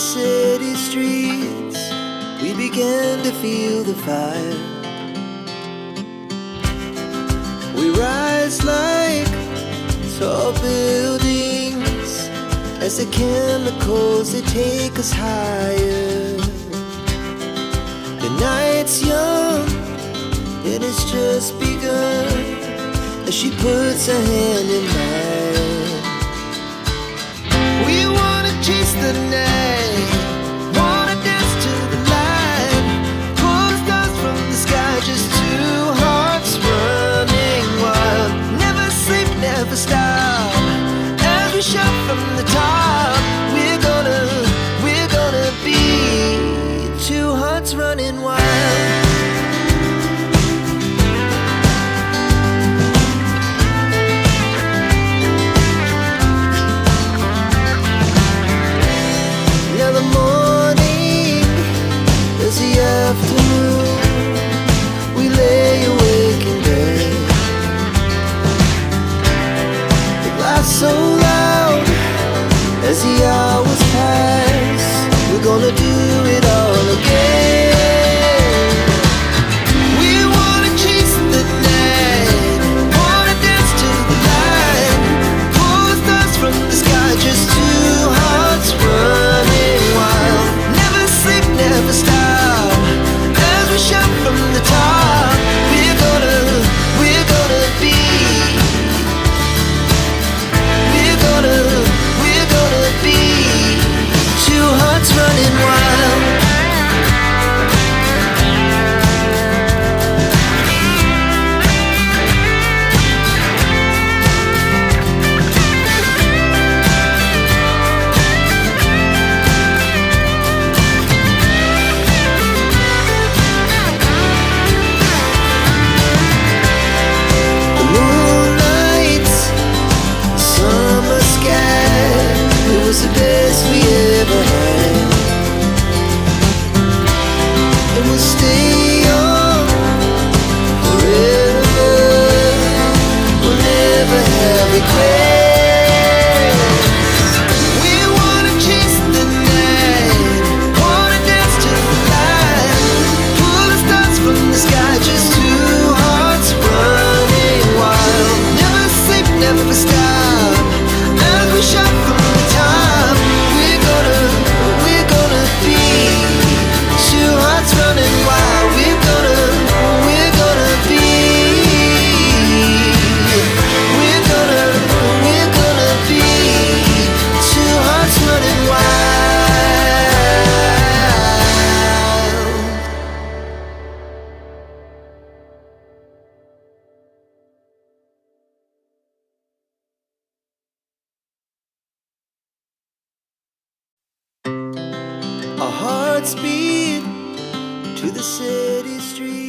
city streets, we began to feel the fire. We rise like tall buildings as the chemicals, they take us higher. The night's young, it has just begun, as she puts her hand in mine. We wanna chase the night, wanna dance to the light, pull the stars from the sky, just two hearts running wild. Never sleep, never stop, as we shout from the top. We're gonna be two hearts running wild. Afternoon, we lay awake in bed. It laughs so loud as the hours pass. We're gonna do it all again. We wanna chase the night, wanna dance to the light, pull the stars from the sky, just two hearts running wild. Never sleep, never stop, shout from the top. We're gonna be, we're gonna be two hearts running wild. The best we ever had, and we'll stay young forever. We'll never have regrets. We wanna chase the night, wanna dance to the light, pull the stars from the sky, just two hearts running wild. Never sleep, never stop, as we shout from the top. Running wild, we're gonna be, we're gonna be two hearts running wild. Our hearts beat to the city streets.